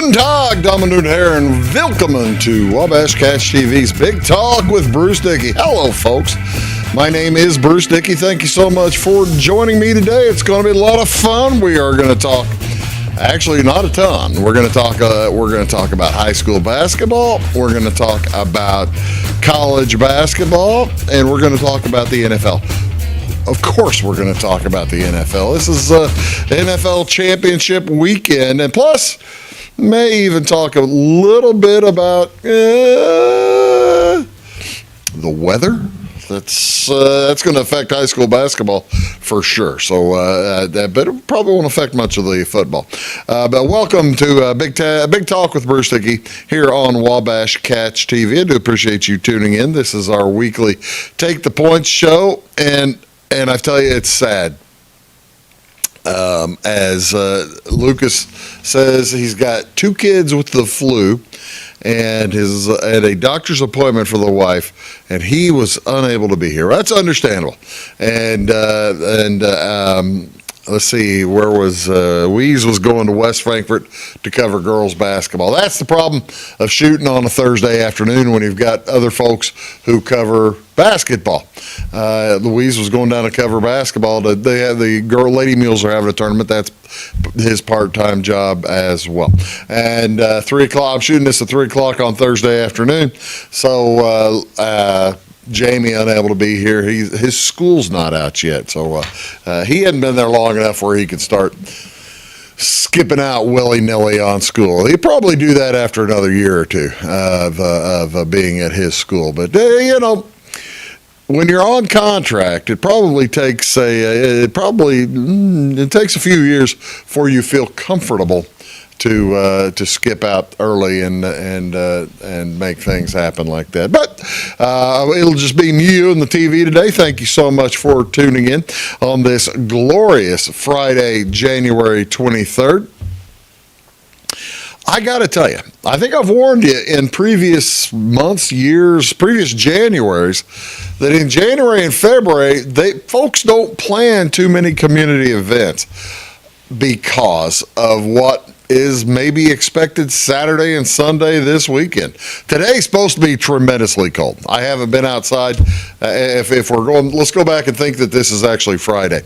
Guten Tag, Damen und Herren. Willkommen to Wabash Catch TV's Big Talk with Bruce Dickey. Hello, folks. My name is Bruce Dickey. Thank you so much for joining me today. It's going to be a lot of fun. We are going to talk, actually not a ton. We're going to talk about high school basketball. We're going to talk about college basketball, and we're going to talk about the NFL. Of course, we're going to talk about the NFL. This is NFL championship weekend, and plus, may even talk a little bit about the weather. That's going to affect high school basketball for sure. So, but it probably won't affect much of the football. But welcome to Big Talk with Bruce Dickey here on Wabash Catch TV. I do appreciate you tuning in. This is our weekly Take the Points show, and I tell you, it's sad. As Lucas says, he's got two kids with the flu, and a doctor's appointment for the wife, and he was unable to be here. That's understandable. And let's see, where was Weeze was going to West Frankfort to cover girls basketball. That's the problem of shooting on a Thursday afternoon when you've got other folks who cover basketball. Louise was going down to cover basketball. They have the lady mules are having a tournament. That's his part-time job as well. And 3 o'clock. I'm shooting this at 3 o'clock on Thursday afternoon. So Jamie unable to be here. His school's not out yet, so he hadn't been there long enough where he could start skipping out willy-nilly on school. He'd probably do that after another year or two of being at his school. But when you're on contract, it probably takes it takes a few years before you feel comfortable to skip out early and make things happen like that. But it'll just be you and the TV today. Thank you so much for tuning in on this glorious Friday, January 23rd. I got to tell you, I think I've warned you in previous months, years, previous Januaries, that in January and February, folks don't plan too many community events because of what is maybe expected Saturday and Sunday this weekend. Today's supposed to be tremendously cold. I haven't been outside. If we're going, let's go back and think that this is actually Friday.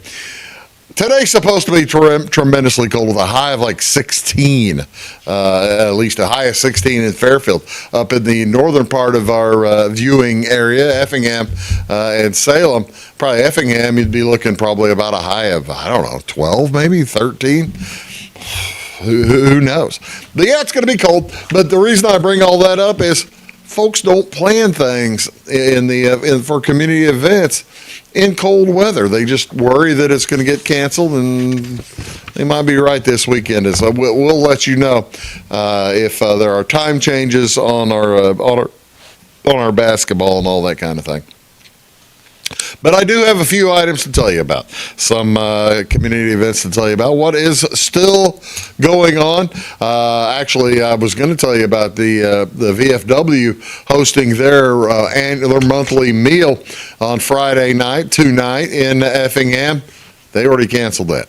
Today's supposed to be tremendously cold with a high of like 16, at least a high of 16 in Fairfield. Up in the northern part of our viewing area, Effingham and Salem, probably Effingham, you'd be looking probably about a high of, 12, maybe 13. Who knows? But yeah, it's going to be cold. But the reason I bring all that up is folks don't plan things for community events in cold weather. They just worry that it's going to get canceled, and they might be right this weekend. So we'll let you know if there are time changes on our basketball and all that kind of thing. But I do have a few items to tell you about, some community events to tell you about. What is still going on? Actually, I was going to tell you about the VFW hosting their monthly meal on Friday night, tonight in Effingham. They already canceled that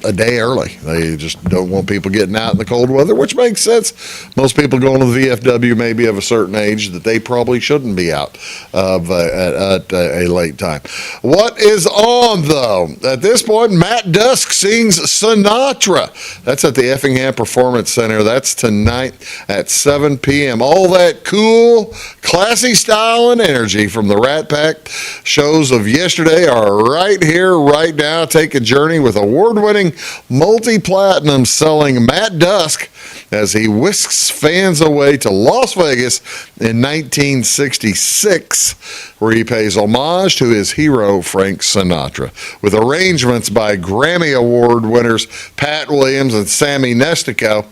a day early. They just don't want people getting out in the cold weather, which makes sense. Most people going to the VFW may be of a certain age that they probably shouldn't be out at a late time. What is on, though? At this point, Matt Dusk sings Sinatra. That's at the Effingham Performance Center. That's tonight at 7 p.m. All that cool, classy style and energy from the Rat Pack shows of yesterday are right here, right now. Take a journey with award-winning multi-platinum selling Matt Dusk as he whisks fans away to Las Vegas in 1966, where he pays homage to his hero Frank Sinatra. With arrangements by Grammy Award winners Pat Williams and Sammy Nestico,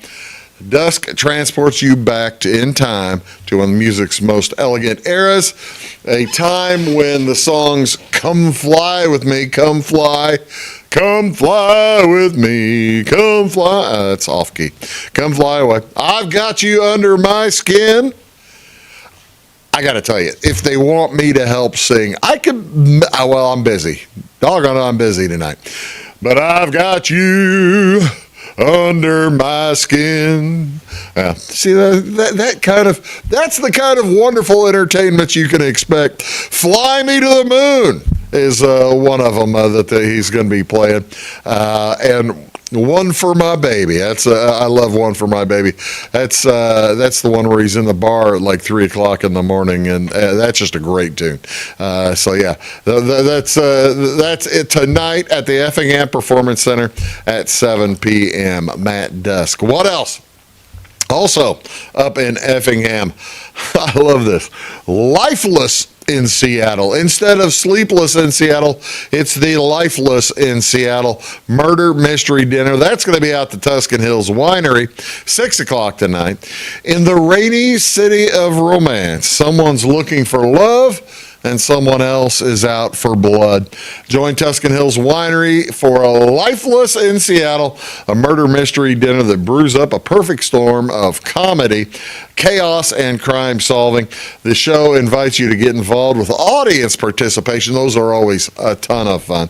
Dusk transports you back in time to one of music's most elegant eras, a time when the songs "Come Fly With Me, Come Fly," "Come Fly With Me, Come Fly," that's off key, "Come Fly Away," "I've Got You Under My Skin." I got to tell you, if they want me to help sing, I could, I'm busy. Doggone, I'm busy tonight. But I've got you under my skin. See that's the kind of wonderful entertainment you can expect. Fly Me to the Moon is one of them that he's going to be playing, and One for My Baby. That's I love One for My Baby. That's the one where he's in the bar at like 3:00 in the morning, and that's just a great tune. So yeah, that's it tonight at the Effingham Performance Center at 7 p.m. Matt Dusk. What else? Also up in Effingham, I love this. Lifeless in Seattle. Instead of Sleepless in Seattle, it's the Lifeless in Seattle Murder Mystery Dinner. That's going to be out the Tuscan Hills Winery, 6:00 tonight. In the rainy city of romance, someone's looking for love and someone else is out for blood. Join Tuscan Hills Winery for a Lifeless in Seattle, a murder mystery dinner that brews up a perfect storm of comedy, chaos, and crime solving. The show invites you to get involved with audience participation. Those are always a ton of fun.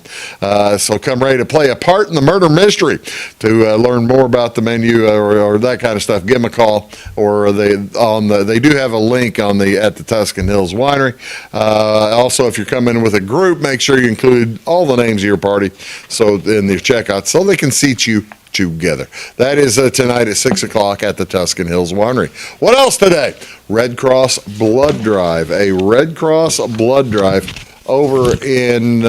So come ready to play a part in the murder mystery. To learn more about the menu or that kind of stuff, give them a call, or they do have a link at the Tuscan Hills Winery. Also, if you're coming with a group, make sure you include all the names of your party in the checkout so they can seat you together. That is tonight at 6:00 at the Tuscan Hills Winery. What else today? Red Cross Blood Drive. A Red Cross Blood Drive over in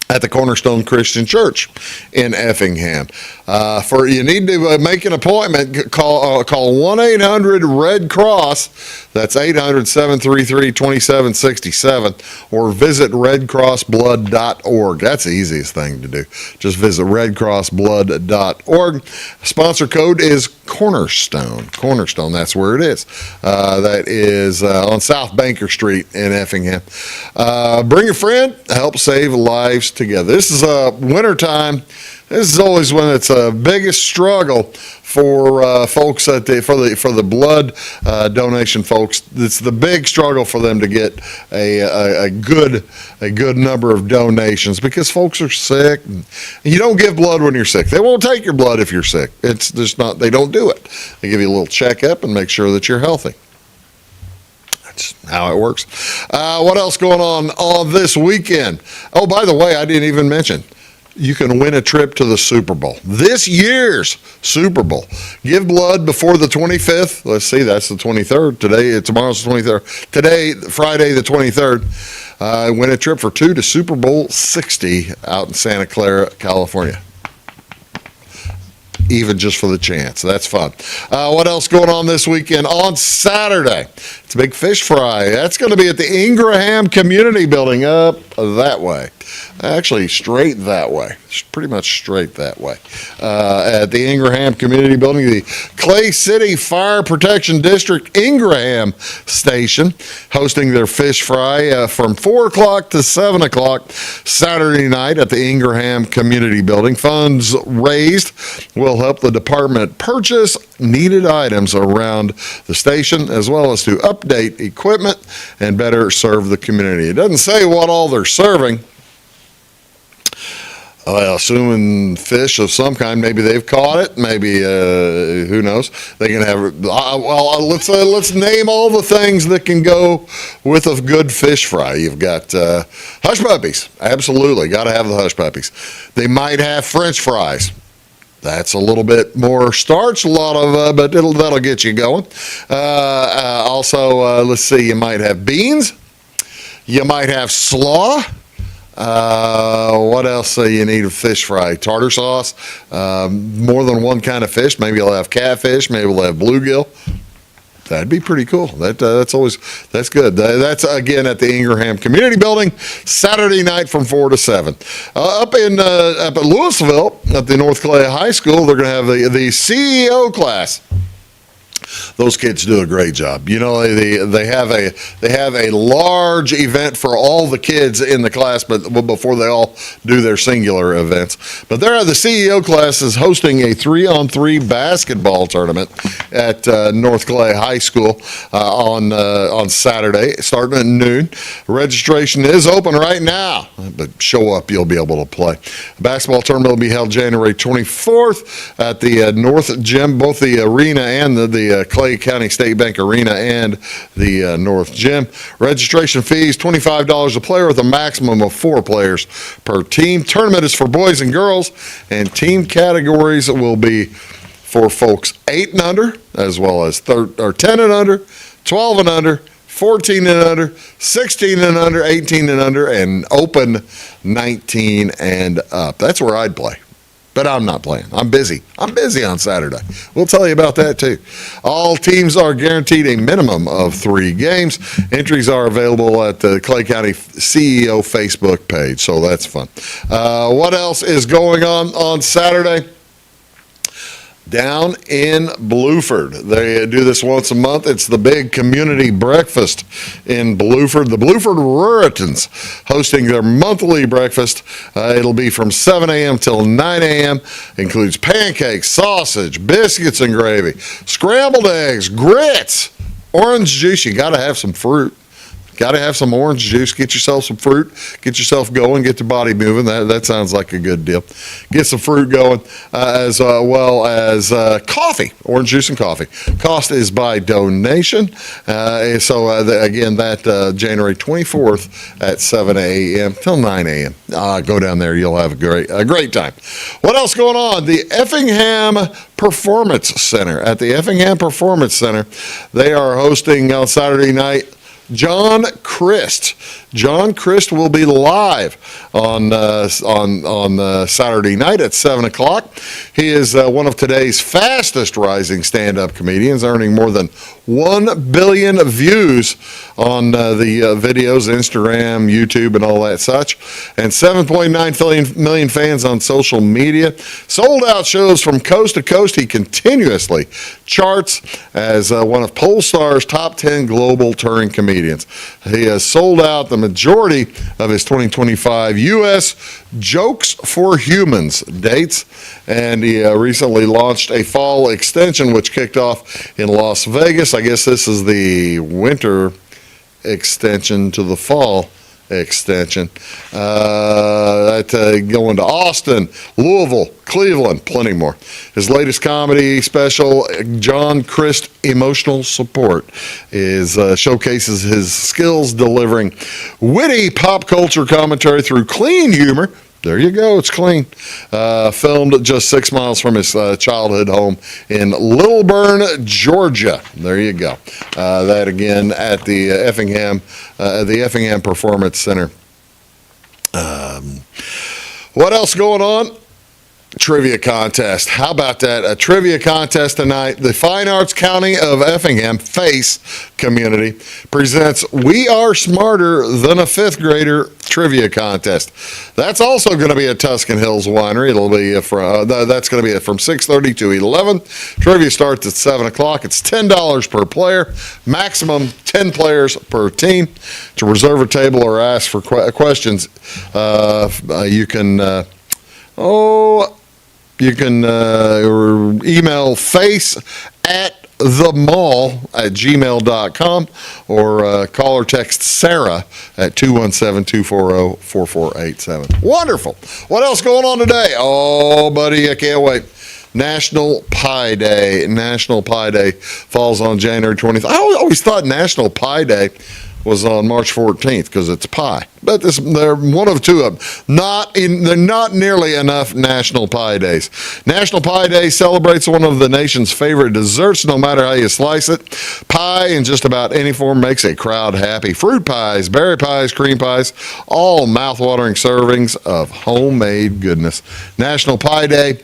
at the Cornerstone Christian Church in Effingham. You need to make an appointment. Call 1-800-RED-CROSS. That's 800-733-2767, or visit redcrossblood.org. That's the easiest thing to do. Just visit redcrossblood.org. Sponsor code is Cornerstone. Cornerstone, that's where it is. That is on South Banker Street in Effingham. Bring a friend, help save lives together. This is wintertime. This is always when it's a biggest struggle for folks for the blood donation folks. It's the big struggle for them to get a good number of donations, because folks are sick. And you don't give blood when you're sick. They won't take your blood if you're sick. It's just not. They don't do it. They give you a little checkup and make sure that you're healthy. That's how it works. What else going on this weekend? Oh, by the way, I didn't even mention, you can win a trip to the Super Bowl. This year's Super Bowl. Give blood before the 25th. Let's see, that's the 23rd. Tomorrow's the 23rd. Today, Friday the 23rd. Win a trip for two to Super Bowl 60 out in Santa Clara, California. Even just for the chance. That's fun. What else going on this weekend? On Saturday, it's a big fish fry. That's going to be at the Ingraham Community Building up that way. Actually, straight that way. Pretty much straight that way. At the Ingraham Community Building, the Clay City Fire Protection District Ingraham Station, hosting their fish fry from 4 o'clock to 7 o'clock Saturday night at the Ingraham Community Building. Funds raised will help the department purchase needed items around the station, as well as to update equipment and better serve the community. It doesn't say what all they're serving. Well, assuming fish of some kind. Maybe they've caught it. Maybe who knows? They can have. Let's name all the things that can go with a good fish fry. You've got hush puppies. Absolutely, got to have the hush puppies. They might have French fries. That's a little bit more starch, but that'll get you going. Also, let's see. You might have beans. You might have slaw. What else you need a fish fry? Tartar sauce, more than one kind of fish. Maybe you'll have catfish, maybe we'll have bluegill. That'd be pretty cool. That's good. That's again at the Ingraham Community Building, Saturday night from 4 to 7. Up at Louisville at the North Clay High School, they're going to have the CEO class. Those kids do a great job. You know, they have a large event for all the kids in the class, but before they all do their singular events. But the CEO class is hosting a 3-on-3 basketball tournament at North Clay High School on Saturday, starting at noon. Registration is open right now, but show up, you'll be able to play. The basketball tournament will be held January 24th at the North Gym, both the arena and the Clay County State Bank Arena and the North Gym. Registration fees $25 a player with a maximum of 4 players per team. Tournament is for boys and girls, and team categories will be for folks 8 and under, as well as 10 and under, 12 and under, 14 and under, 16 and under, 18 and under, and open 19 and up. That's where I'd play. But I'm not playing. I'm busy. I'm busy on Saturday. We'll tell you about that too. All teams are guaranteed a minimum of 3 games. Entries are available at the Clay County CEO Facebook page, so that's fun. What else is going on Saturday? Down in Bluford. They do this once a month. It's the big community breakfast in Bluford. The Bluford Ruritans hosting their monthly breakfast. It'll be from 7 a.m. till 9 a.m. Includes pancakes, sausage, biscuits and gravy, scrambled eggs, grits, orange juice. You got to have some fruit. Got to have some orange juice. Get yourself some fruit. Get yourself going. Get your body moving. That sounds like a good deal. Get some fruit going, as well as coffee, orange juice and coffee. Cost is by donation. Again, that January 24th at 7 a.m. till 9 a.m. Go down there. You'll have a great time. What else going on? The Effingham Performance Center. At the Effingham Performance Center, they are hosting on Saturday night John Christ. John Christ will be live on Saturday night at 7 o'clock. He is one of today's fastest rising stand-up comedians, earning more than 1 billion views on the videos, Instagram, YouTube, and all that such, and 7.9 million fans on social media. Sold out shows from coast to coast. He continuously charts as one of Polestar's top 10 global touring comedians. He has sold out the majority of his 2025 U.S. Jokes for Humans dates, and he recently launched a fall extension which kicked off in Las Vegas. I guess this is the winter extension to the fall extension. Going to Austin, Louisville, Cleveland, plenty more. His latest comedy special, John Christ Emotional Support, showcases his skills delivering witty pop culture commentary through clean humor. There you go. It's clean. Filmed just 6 miles from his childhood home in Littleburn, Georgia. There you go. That again at the Effingham Performance Center. What else going on? Trivia contest. How about that? A trivia contest tonight. The Fine Arts County of Effingham FACE community presents We Are Smarter Than a 5th Grader trivia contest. That's also going to be at Tuscan Hills Winery. It'll be that's going to be from 6:30 to 11. Trivia starts at 7 o'clock. It's $10 per player, maximum 10 players per team. To reserve a table or ask for questions, you can email face@themall@gmail.com or call or text Sarah at 217-240-4487. Wonderful. What else going on today? Oh, buddy, I can't wait. National Pie Day. National Pie Day falls on January 20th. I always thought National Pie Day was on March 14th because it's pie. But they're one of two of them. There are not nearly enough National Pie Days. National Pie Day celebrates one of the nation's favorite desserts, no matter how you slice it. Pie in just about any form makes a crowd happy. Fruit pies, berry pies, cream pies, all mouth-watering servings of homemade goodness. National Pie Day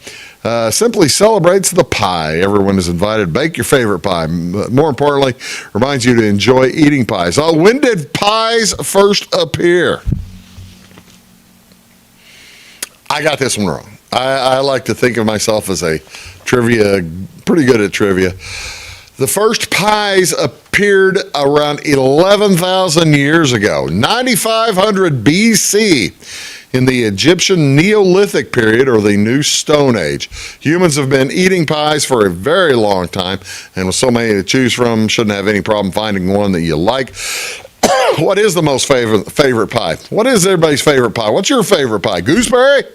simply celebrates the pie. Everyone is invited. Bake your favorite pie. More importantly, reminds you to enjoy eating pies. When did pies first appear? I got this one wrong. I like to think of myself as pretty good at trivia. The first pies appeared around 11,000 years ago, 9,500 BC, in the Egyptian Neolithic period, or the New Stone Age. Humans have been eating pies for a very long time, and with so many to choose from, shouldn't have any problem finding one that you like. What is the most favorite pie? What is everybody's favorite pie? What's your favorite pie? Gooseberry?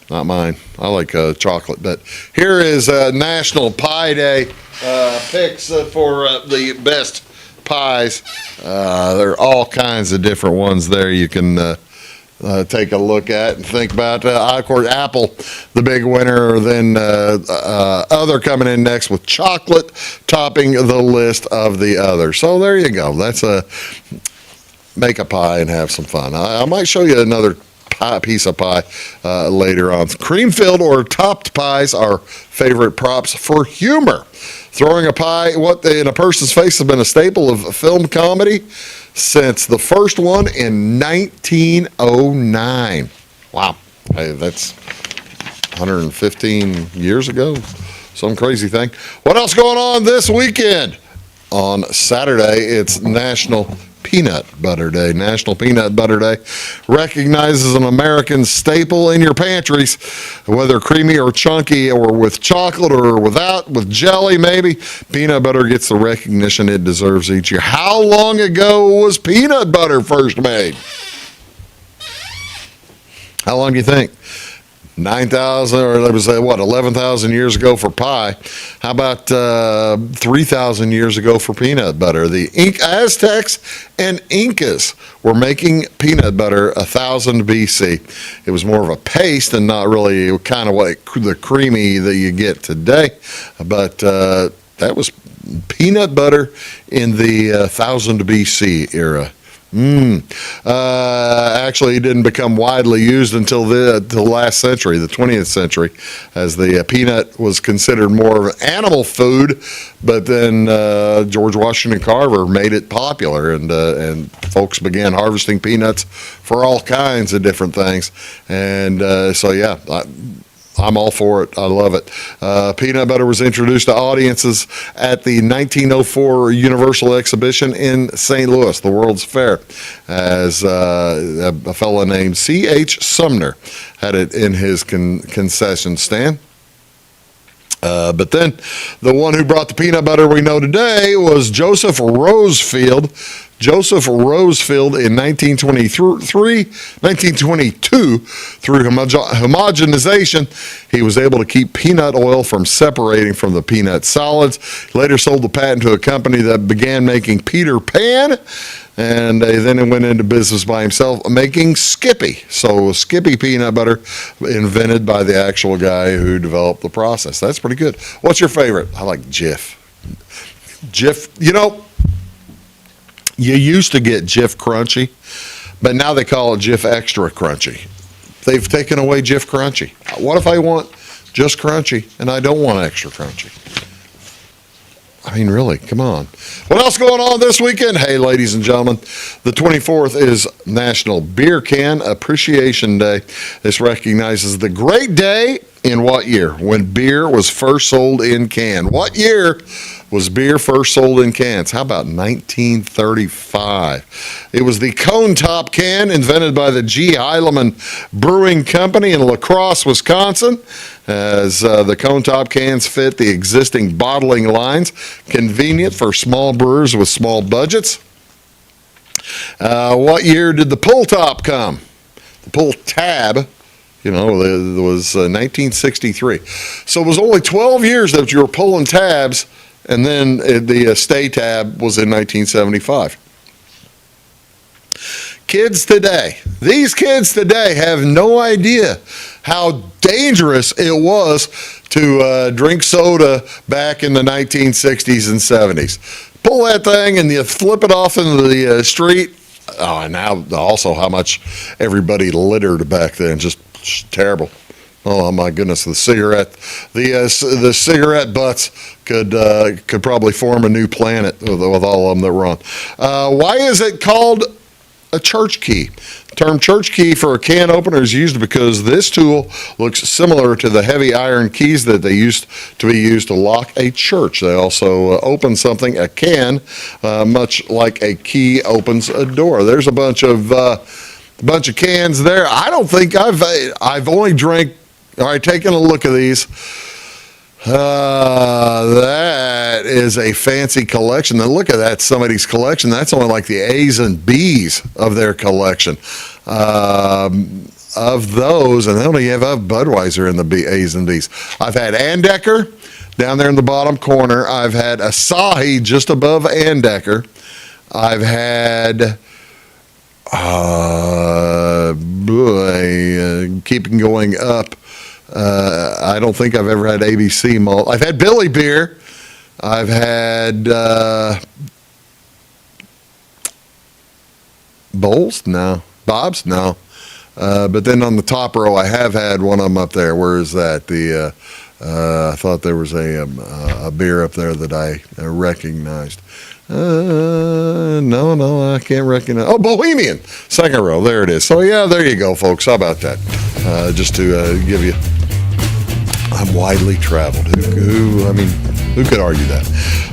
Not mine. I like chocolate. But here is National Pie Day picks for the best pies. There are all kinds of different ones there you can take a look at and think about. Of course, apple, the big winner, then other coming in next with chocolate topping the list of the others. So there you go. That's make a pie and have some fun. I might show you another piece of pie later on. Cream-filled or topped pies are favorite props for humor. Throwing a pie in a person's face has been a staple of film comedy since the first one in 1909. Wow. Hey, that's 115 years ago. Some crazy thing. What else going on this weekend? On Saturday, it's National Peanut Butter Day. National Peanut Butter Day recognizes an American staple in your pantries, whether creamy or chunky or with chocolate or without, with jelly maybe. Peanut butter gets the recognition it deserves each year. How long ago was peanut butter first made? How long do you think? 9,000, or let me say, 11,000 years ago for pie. How about 3,000 years ago for peanut butter? The Aztecs and Incas were making peanut butter 1,000 BC. It was more of a paste and not really kind of like the creamy that you get today. But that was peanut butter in the 1,000 BC era. Actually, it didn't become widely used until the last century, the 20th century, as the peanut was considered more of an animal food. But then George Washington Carver made it popular, and folks began harvesting peanuts for all kinds of different things. And so, yeah. I'm all for it. I love it. Peanut butter was introduced to audiences at the 1904 Universal Exhibition in St. Louis, the World's Fair, as a fellow named C.H. Sumner had it in his concession stand. But then the one who brought the peanut butter we know today was Joseph Rosefield. Joseph Rosefield in 1922, through homogenization, he was able to keep peanut oil from separating from the peanut solids. He later sold the patent to a company that began making Peter Pan, and then he went into business by himself making Skippy. So Skippy peanut butter, invented by the actual guy who developed the process. That's pretty good. What's your favorite? I like Jif. Jif, you used to get Jif Crunchy, but now they call it Jif Extra Crunchy. They've taken away Jif Crunchy. What if I want just crunchy and I don't want extra crunchy? I mean, really, come on. What else going on this weekend? Hey, ladies and gentlemen, the 24th is National Beer Can Appreciation Day. This recognizes the great day in what year? When beer was first sold in can. What year was beer first sold in cans? How about 1935? It was the cone top can invented by the G. Heilemann Brewing Company in La Crosse, Wisconsin, as the cone top cans fit the existing bottling lines, convenient for small brewers with small budgets. What year did the pull top come? The pull tab, it was 1963. So it was only 12 years that you were pulling tabs, and then the stay tab was in 1975. These kids today have no idea how dangerous it was to drink soda back in the 1960s and 70s. Pull that thing and you flip it off into the street. Oh, and now also how much everybody littered back then, just terrible. Oh my goodness, the cigarette butts could probably form a new planet with all of them that were on. Why is it called a church key. The term church key for a can opener is used because this tool looks similar to the heavy iron keys that they used to be used to lock a church. They also open something, a can, much like a key opens a door. There's a bunch of cans there. I don't think I've only drank. All right, taking a look at these. That is a fancy collection. Now look at that, somebody's collection. That's only like the A's and B's of their collection. Of those, and they only have Budweiser in the A's and B's. I've had Andecker down there in the bottom corner. I've had Asahi just above Andecker. I've had, keeping going up. I don't think I've ever had ABC malt. I've had Billy beer. I've had Bowls? No. Bob's? No. But then on the top row, I have had one of them up there. Where is that? I thought there was a beer up there that I recognized. No, I can't recognize. Oh, Bohemian, second row. There it is. So yeah, there you go, folks. How about that? Just to give you, I'm widely traveled. Who could argue that?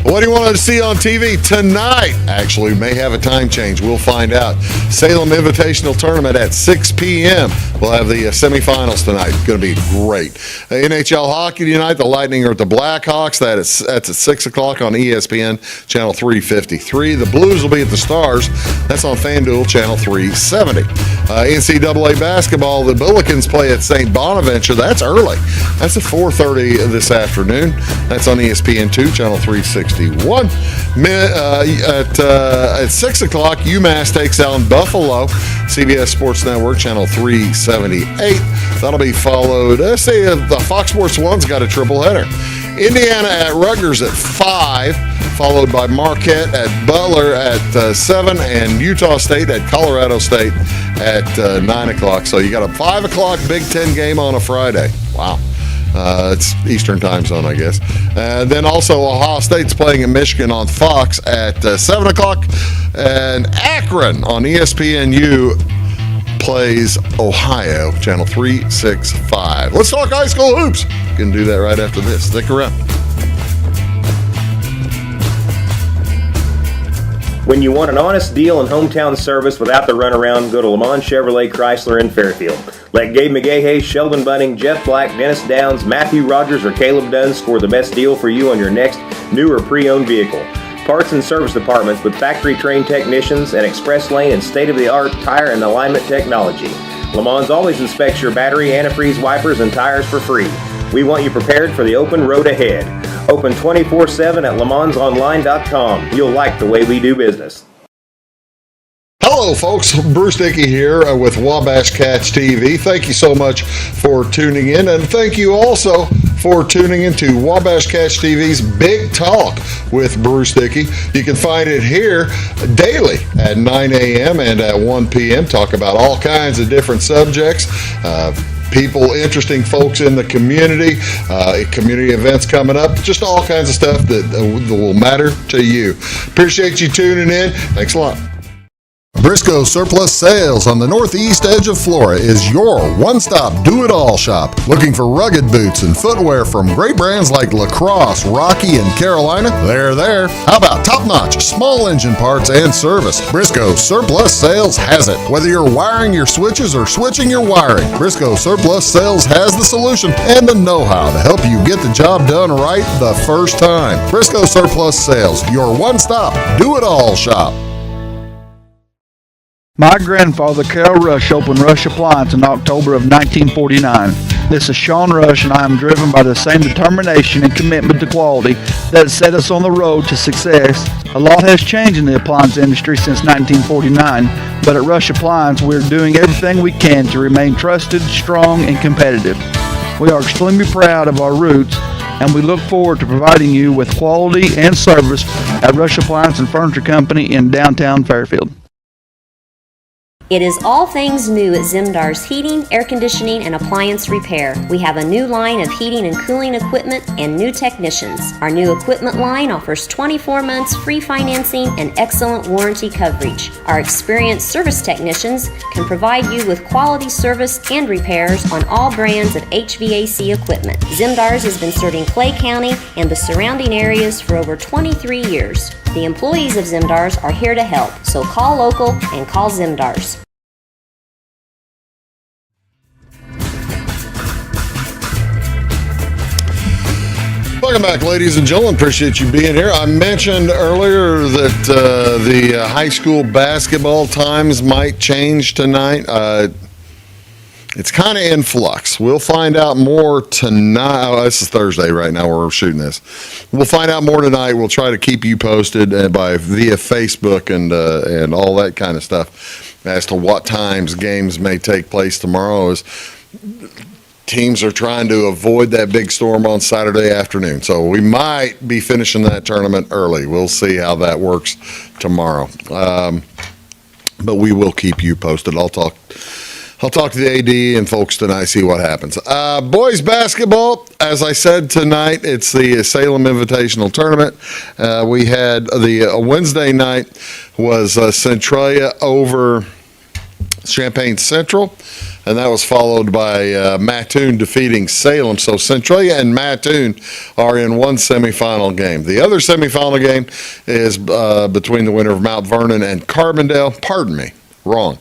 What do you want to see on TV tonight? Actually, we may have a time change. We'll find out. Salem Invitational Tournament at 6 p.m. We'll have the semifinals tonight. It's going to be great. NHL hockey tonight. The Lightning are at the Blackhawks. That's at 6 o'clock on ESPN, channel 353. The Blues will be at the Stars. That's on FanDuel, channel 370. NCAA basketball. The Billikens play at St. Bonaventure. That's early. That's at 4:30 this afternoon. That's on ESPN2, channel 361. At 6 o'clock, UMass takes on Buffalo. CBS Sports Network, channel 378. That'll be followed. The Fox Sports 1's got a triple header. Indiana at Rutgers at 5, followed by Marquette at Butler at 7, and Utah State at Colorado State at 9 o'clock. So you got a 5 o'clock Big Ten game on a Friday. Wow. It's Eastern time zone, I guess. Then also Ohio State's playing in Michigan on Fox at 7 o'clock. And Akron on ESPNU plays Ohio, channel 365. Let's talk high school hoops. You can do that right after this. Stick around. When you want an honest deal and hometown service without the runaround, go to Lamont Chevrolet Chrysler in Fairfield. Let Gabe McGahey, Sheldon Bunning, Jeff Black, Dennis Downs, Matthew Rogers, or Caleb Dunn score the best deal for you on your next new or pre-owned vehicle. Parts and service departments with factory-trained technicians and express lane and state-of-the-art tire and alignment technology. Lamont always inspects your battery, antifreeze, wipers, and tires for free. We want you prepared for the open road ahead. Open 24/7 at LeMansOnline.com. You'll like the way we do business. Hello, folks. Bruce Dickey here with Wabash Cats TV. Thank you so much for tuning in, and thank you also for tuning into Wabash Cats TV's Big Talk with Bruce Dickey. You can find it here daily at 9 a.m. and at 1 p.m. Talk about all kinds of different subjects. People, interesting folks in the community, community events coming up, just all kinds of stuff that will matter to you. Appreciate you tuning in. Thanks a lot. Briscoe Surplus Sales on the northeast edge of Flora is your one-stop do-it-all shop. Looking for rugged boots and footwear from great brands like Lacrosse, Rocky, and Carolina? They're there. How about top-notch small engine parts and service? Briscoe Surplus Sales has it. Whether you're wiring your switches or switching your wiring, Briscoe Surplus Sales has the solution and the know-how to help you get the job done right the first time. Briscoe Surplus Sales, your one-stop do-it-all shop. My grandfather, Carol Rush, opened Rush Appliance in October of 1949. This is Sean Rush, and I am driven by the same determination and commitment to quality that set us on the road to success. A lot has changed in the appliance industry since 1949, but at Rush Appliance, we're doing everything we can to remain trusted, strong, and competitive. We are extremely proud of our roots, and we look forward to providing you with quality and service at Rush Appliance and Furniture Company in downtown Fairfield. It is all things new at Zimdar's Heating, Air Conditioning, and Appliance Repair. We have a new line of heating and cooling equipment and new technicians. Our new equipment line offers 24 months free financing and excellent warranty coverage. Our experienced service technicians can provide you with quality service and repairs on all brands of HVAC equipment. Zimdar's has been serving Clay County and the surrounding areas for over 23 years. The employees of Zimdar's are here to help, so call local and call Zimdar's. Welcome back, ladies and gentlemen. Appreciate you being here. I mentioned earlier that the high school basketball times might change tonight. It's kind of in flux. We'll find out more tonight. Oh, this is Thursday right now where we're shooting this. We'll find out more tonight. We'll try to keep you posted via Facebook and all that kind of stuff as to what times games may take place tomorrow. As teams are trying to avoid that big storm on Saturday afternoon. So we might be finishing that tournament early. We'll see how that works tomorrow. But we will keep you posted. I'll talk to the AD and folks tonight, see what happens. Boys basketball, as I said tonight, it's the Salem Invitational Tournament. We had the Wednesday night was Centralia over Champaign Central, and that was followed by Mattoon defeating Salem. So Centralia and Mattoon are in one semifinal game. The other semifinal game is between the winner of Mount Vernon and Carbondale. Pardon me, wrong.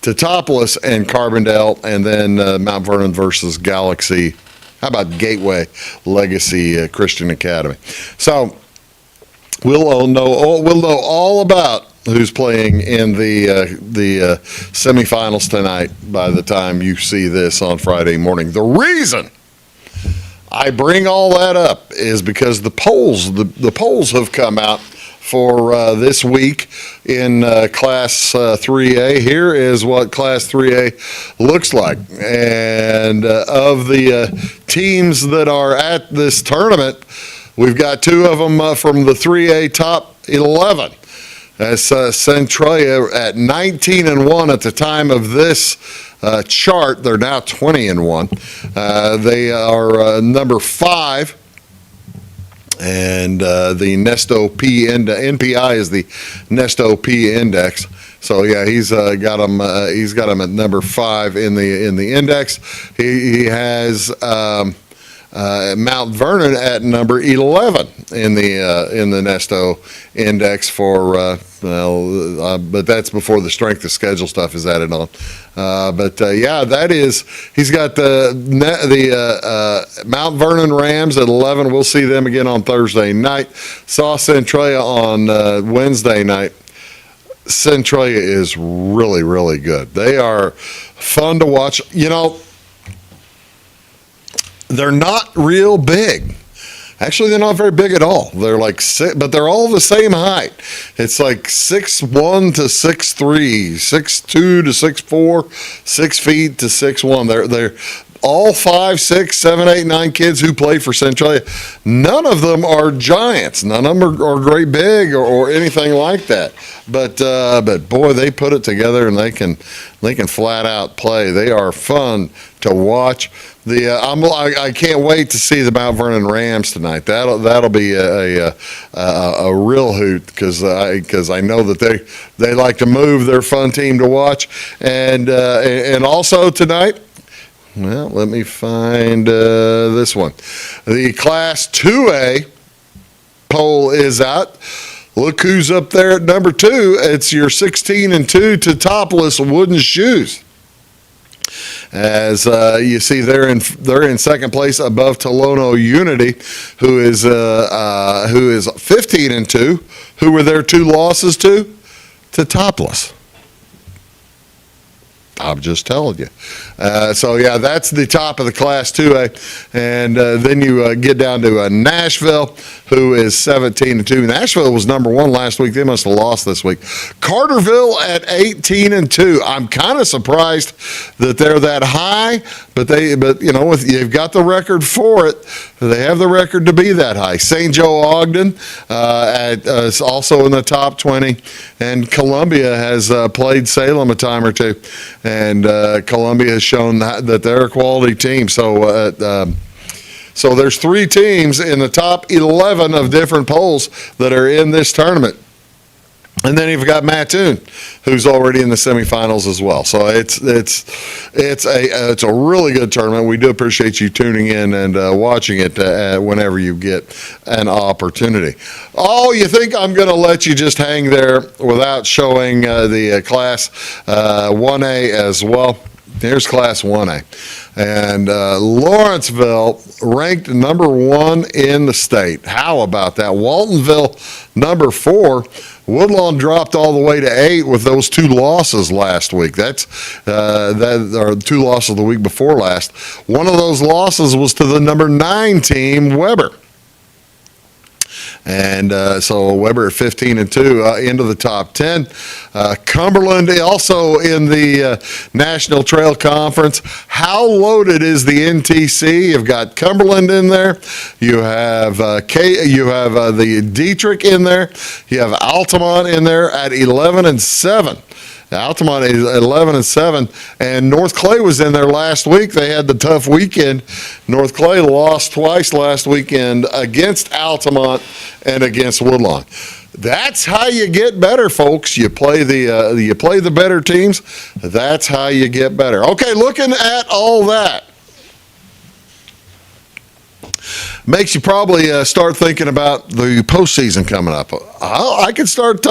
Teutopolis and Carbondale, and then Mount Vernon versus Galaxy. How about Gateway Legacy Christian Academy? So we'll know all about who's playing in the semifinals tonight by the time you see this on Friday morning. The reason I bring all that up is because the polls have come out for this week in Class 3A. Here is what Class 3A looks like. And of the teams that are at this tournament, we've got two of them from the 3A top 11. That's Centralia at 19-1 at the time of this chart. They're now 20-1. They are number 5. And the Nesto P NPI is the Nesto P index. So yeah, he's got him at number 5 in the index. He has Mount Vernon at number 11 in the Nesto index for but that's before the strength of schedule stuff is added on. Yeah, that is, he's got the Mount Vernon Rams at 11. We'll see them again on Thursday night. Saw Centralia on Wednesday night. Centralia is really, really good. They are fun to watch. You know, they're not real big. Actually, they're not very big at all. They're like but they're all the same height. It's like 6'1" to 6'3", 6'2" to 6'4", 6 feet to 6'1". They're all 5, 6, 7, 8, 9 kids who play for Centralia. None of them are giants. None of them are great big or anything like that. But boy, they put it together and they can flat out play. They are fun to watch. I can't wait to see the Mount Vernon Rams tonight. That'll be a real hoot because I know that they like to move. They're a fun team to watch. And also tonight, well, let me find this one. The Class 2A poll is out. Look who's up there at number 2. It's your 16-2 Teutopolis Wooden Shoes. As you see, they're in second place above Tolono Unity, who is 15-2. Who were their 2 losses to? Teutopolis. I'm just telling you. So yeah, that's the top of the Class 2A, and then you get down to Nashville, who is 17-2. Nashville was number one last week. They must have lost this week. Carterville at 18-2. I'm kind of surprised that they're that high, but you know, you've got the record for it. They have the record to be that high. St. Joe Ogden is also in the top 20, and Columbia has played Salem a time or two, and Columbia has shown that they're a quality team. So there's 3 teams in the top 11 of different polls that are in this tournament. And then you've got Mattoon, who's already in the semifinals as well. So it's a really good tournament. We do appreciate you tuning in and watching it whenever you get an opportunity. Oh, you think I'm going to let you just hang there without showing the Class 1A as well? Here's Class 1A. And Lawrenceville ranked number 1 in the state. How about that? Waltonville, number 4. Woodlawn dropped all the way to 8 with those 2 losses last week. Or 2 losses the week before last. One of those losses was to the number 9 team, Weber. And so Weber at 15-2 into the top 10. Cumberland also in the National Trail Conference. How loaded is the NTC? You've got Cumberland in there. You have the Dietrich in there. You have Altamont in there at 11-7. Altamont is 11-7, and North Clay was in there last week. They had the tough weekend. North Clay lost twice last weekend against Altamont and against Woodlawn. That's how you get better, folks. You play the better teams. That's how you get better. Okay, looking at all that makes you probably start thinking about the postseason coming up. I'm start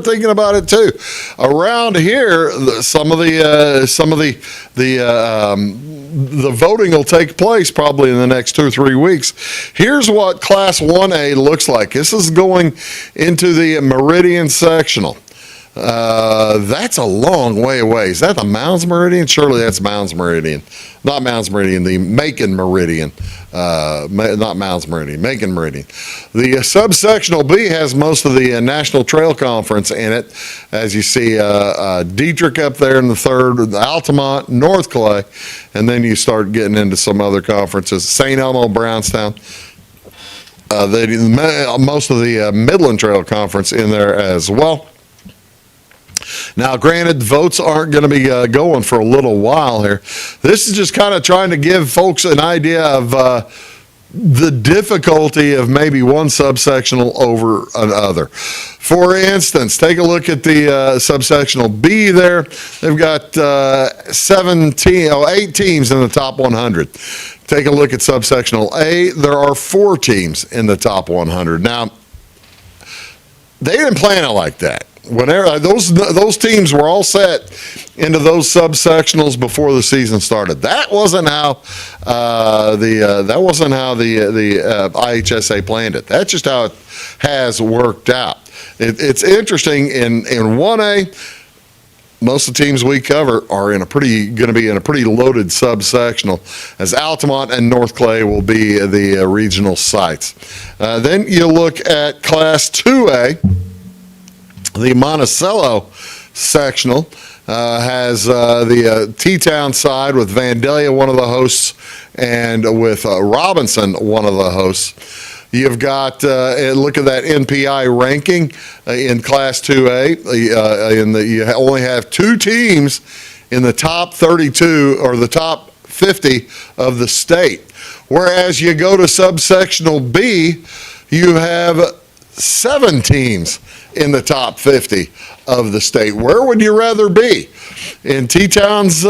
thinking about it too. Around here, some of the voting will take place probably in the next 2 or 3 weeks. Here's what Class 1A looks like. This is going into the Meridian sectional. That's a long way away. Is that the Mounds Meridian? Surely that's Mounds Meridian. Not Mounds Meridian, the Macon Meridian. Not Mounds Meridian, Macon Meridian. The subsectional B has most of the National Trail Conference in it. As you see, Dietrich up there in the 3rd, Altamont, North Clay, and then you start getting into some other conferences. St. Elmo, Brownstown. Most of the Midland Trail Conference in there as well. Now, granted, votes aren't going to be going for a little while here. This is just kind of trying to give folks an idea of the difficulty of maybe one subsectional over another. For instance, take a look at the subsectional B there. They've got 8 teams in the top 100. Take a look at subsectional A. There are 4 teams in the top 100. Now, they didn't plan it like that. Whenever those teams were all set into those subsectionals before the season started. That wasn't how the IHSA planned it. That's just how it has worked out. It's interesting in 1A. Most of the teams we cover are going to be in a pretty loaded subsectional, as Altamont and North Clay will be the regional sites. Then you look at Class 2A. The Monticello sectional has the T-Town side with Vandalia, one of the hosts, and with Robinson, one of the hosts. You've got, look at that NPI ranking in Class 2A. You only have 2 teams in the top 32 or the top 50 of the state. Whereas you go to subsectional B, you have 7 teams in the top 50 of the state. Where would you rather be? In T-Town's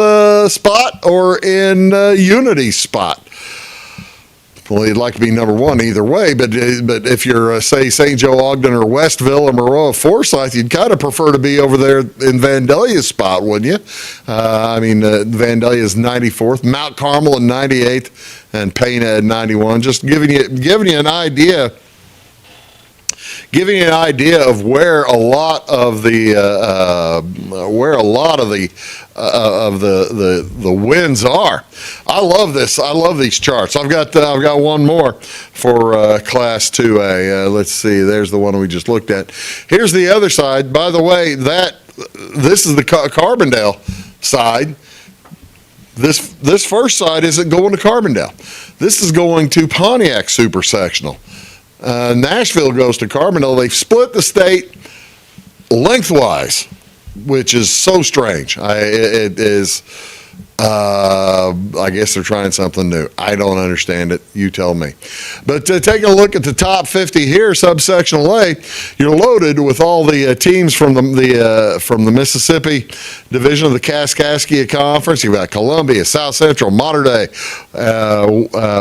spot or in Unity's spot? Well, you'd like to be number 1 either way, but if you're, say, St. Joe Ogden or Westville or Maroa Forsyth, you'd kind of prefer to be over there in Vandalia's spot, wouldn't you? Vandalia is 94th, Mount Carmel at 98th, and Payne at 91. Just giving you an idea giving you an idea of where a lot of the winds are. I love this. I love these charts. I've got one more for Class 2A. Let's see. There's the one we just looked at. Here's the other side. By the way, this is the Carbondale side. This first side isn't going to Carbondale. This is going to Pontiac Super Sectional. Nashville goes to Carbondale. They've split the state lengthwise, which is so strange. It is. I guess they're trying something new. I don't understand it. You tell me. But taking a look at the top 50 here, subsectional A, you're loaded with all the teams from the Mississippi division of the Kaskaskia Conference. You've got Columbia, South Central, Mater Dei,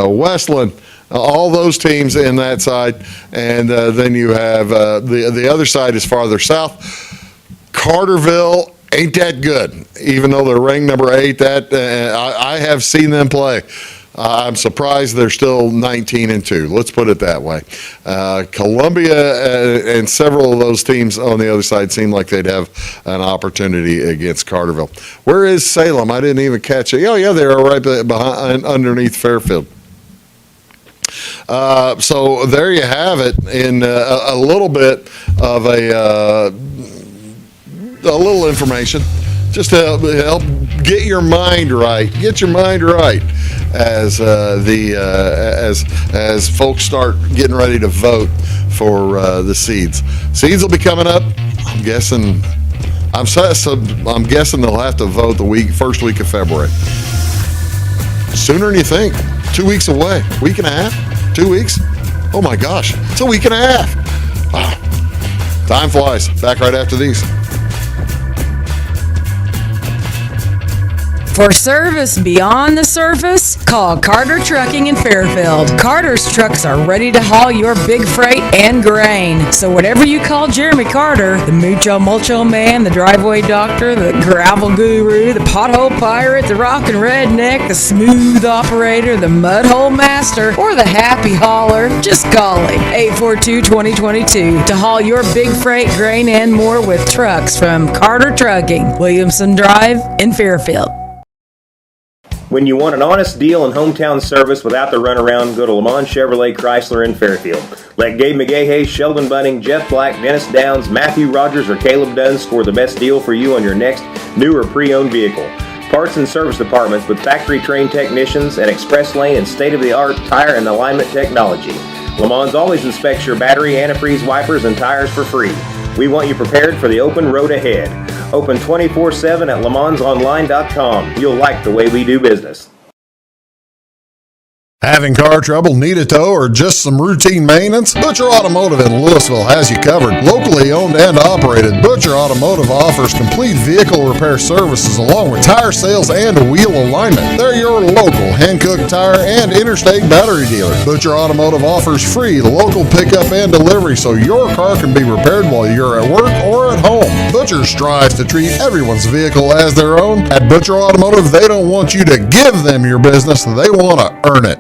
Westland. All those teams in that side, and then you have the other side is farther south. Carterville ain't that good, even though they're ranked number 8. I have seen them play. I'm surprised they're still 19-2. Let's put it that way. Columbia and several of those teams on the other side seem like they'd have an opportunity against Carterville. Where is Salem? I didn't even catch it. Oh yeah, they're right behind, underneath Fairfield. So there you have it in a little bit of a little information just to help get your mind right. Get your mind right as as folks start getting ready to vote for the seeds. Seeds will be coming up. I'm guessing they'll have to vote the first week of February. Sooner than you think. 2 weeks away. Week and a half? 2 weeks? Oh my gosh. It's a week and a half. Wow. Time flies. Back right after these. For service beyond the surface, call Carter Trucking in Fairfield. Carter's trucks are ready to haul your big freight and grain. So whatever you call Jeremy Carter, the Mucho Mulcho Man, the driveway doctor, the gravel guru, the pothole pirate, the rockin' redneck, the smooth operator, the mudhole master, or the happy hauler, just call him. 842-2022 to haul your big freight, grain, and more with trucks from Carter Trucking, Williamson Drive in Fairfield. When you want an honest deal and hometown service without the runaround, go to Lamont Chevrolet Chrysler in Fairfield. Let Gabe McGahey, Sheldon Bunning, Jeff Black, Dennis Downs, Matthew Rogers, or Caleb Dunn score the best deal for you on your next new or pre-owned vehicle. Parts and service departments with factory-trained technicians and express lane and state-of-the-art tire and alignment technology. Lamont always inspects your battery, antifreeze, wipers, and tires for free. We want you prepared for the open road ahead. Open 24/7 at LeMansOnline.com. You'll like the way we do business. Having car trouble, need a tow, or just some routine maintenance? Butcher Automotive in Louisville has you covered. Locally owned and operated, Butcher Automotive offers complete vehicle repair services along with tire sales and wheel alignment. They're your local Hankook tire and interstate battery dealer. Butcher Automotive offers free local pickup and delivery so your car can be repaired while you're at work or at home. Butcher strives to treat everyone's vehicle as their own. At Butcher Automotive, they don't want you to give them your business, they want to earn it.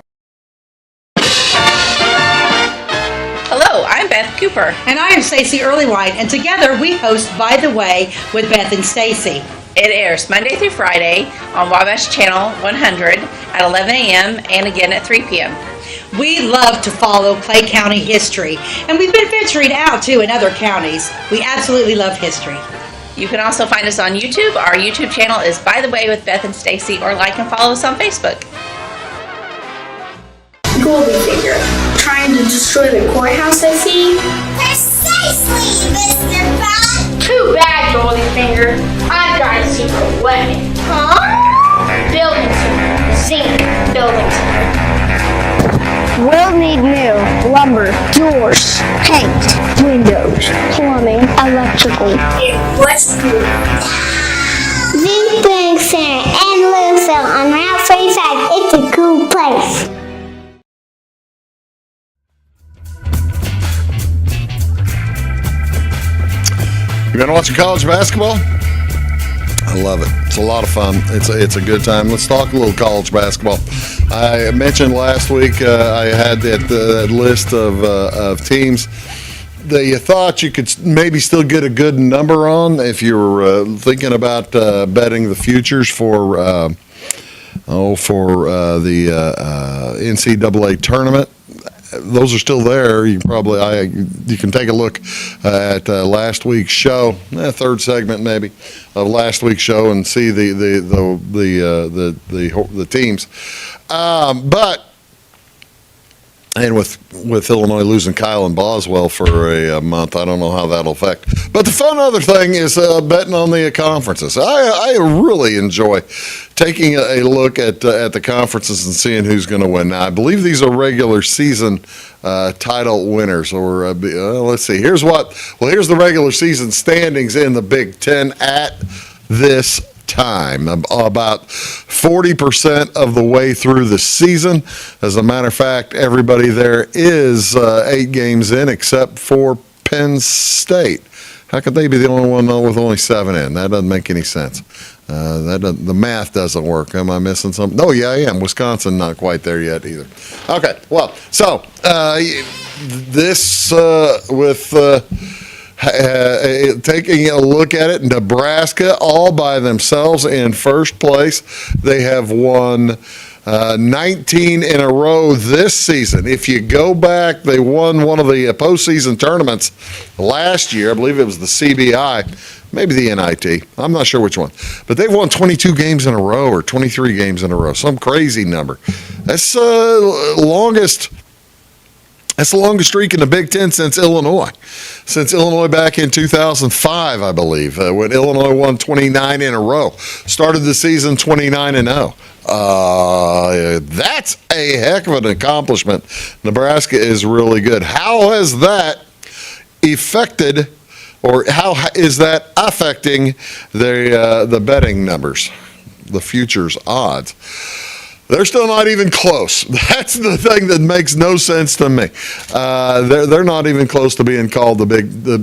I'm Beth Cooper. And I am Stacey Earlywhite, and together we host By the Way with Beth and Stacey. It airs Monday through Friday on Wabash Channel 100 at 11 a.m. and again at 3 p.m. We love to follow Clay County history, and we've been venturing out too in other counties. We absolutely love history. You can also find us on YouTube. Our YouTube channel is By the Way with Beth and Stacey, or like and follow us on Facebook. Goldie figure. Trying to destroy the courthouse, I see. Precisely, Mr. Frog. Too bad, Goldiefinger. I've got a secret weapon. Huh? Building center. Zinc building center. We'll need new lumber, doors, paint, windows, plumbing, electrical. What's good? Zinc Building Center and Louisville on Route 45. It's a cool place. You been watching college basketball? I love it. It's a lot of fun. It's a good time. Let's talk a little college basketball. I mentioned last week I had that list of teams that you thought you could maybe still get a good number on if you were thinking about betting the futures for the NCAA tournament. Those are still there. You can take a look at last week's show, third segment maybe of last week's show, and see the teams. And with Illinois losing Kyle and Boswell for a month, I don't know how that'll affect. But the fun other thing is betting on the conferences. I really enjoy taking a look at the conferences and seeing who's going to win. Now, I believe these are regular season title winners. Or let's see. Here's the regular season standings in the Big Ten at this time. About 40% of the way through the season. As a matter of fact, everybody there is 8 games in except for Penn State. How could they be the only one with only 7 in? That doesn't make any sense. The math doesn't work. Am I missing something? Oh, yeah, I am. Wisconsin not quite there yet either. Okay, well, so this with taking a look at it, Nebraska all by themselves in first place. They have won 19 in a row this season. If you go back, they won one of the postseason tournaments last year. I believe it was the CBI, maybe the NIT. I'm not sure which one. But they've won 22 games in a row or 23 games in a row. Some crazy number. That's the longest streak in the Big Ten since Illinois. Since Illinois back in 2005, I believe, when Illinois won 29 in a row. Started the season 29-0. That's a heck of an accomplishment. Nebraska is really good. How has that affected, or how is that affecting the betting numbers, the futures odds? They're still not even close. That's the thing that makes no sense to me. They're not even close to being called the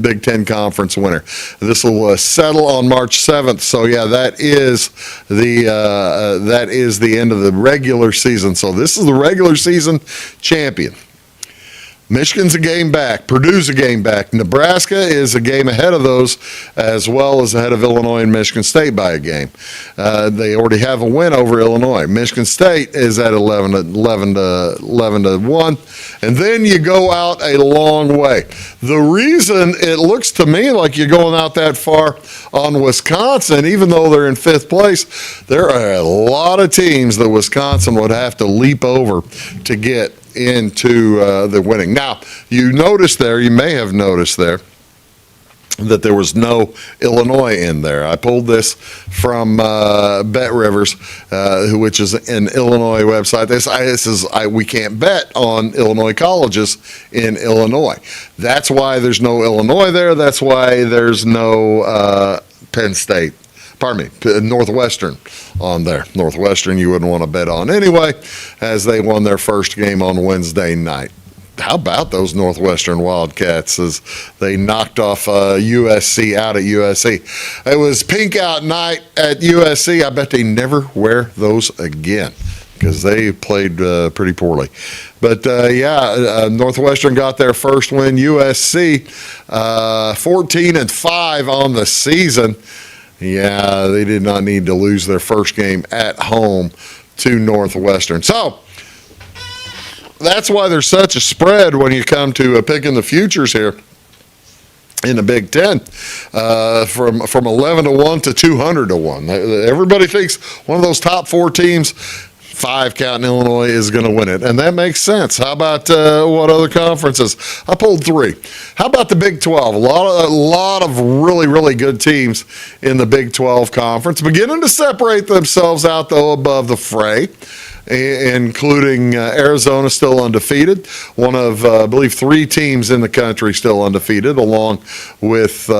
Big Ten Conference winner. This will settle on March 7th. So yeah, that is the end of the regular season. So this is the regular season champion. Michigan's a game back. Purdue's a game back. Nebraska is a game ahead of those, as well as ahead of Illinois and Michigan State by a game. They already have a win over Illinois. Michigan State is at 11 to 1. And then you go out a long way. The reason it looks to me like you're going out that far on Wisconsin, even though they're in 5th place, there are a lot of teams that Wisconsin would have to leap over to get into the winning. Now, you may have noticed there, that there was no Illinois in there. I pulled this from Bet Rivers, which is an Illinois website. We can't bet on Illinois colleges in Illinois. That's why there's no Illinois there. That's why there's no Penn State. Northwestern on there. Northwestern you wouldn't want to bet on anyway, as they won their first game on Wednesday night. How about those Northwestern Wildcats as they knocked off USC out at USC? It was pink out night at USC. I bet they never wear those again because they played pretty poorly. But Northwestern got their first win. USC 14-5 on the season. Yeah, they did not need to lose their first game at home to Northwestern. So that's why there's such a spread when you come to picking the futures here in the Big Ten, from 11 to 1 to 200 to 1. Everybody thinks one of those top 4 teams, 5 counting Illinois, is going to win it, and that makes sense. How about what other conferences? I pulled 3. How about the Big 12? A lot of really, really good teams in the Big 12 conference, beginning to separate themselves out, though, above the fray, including Arizona still undefeated, one of, I believe, 3 teams in the country still undefeated, along with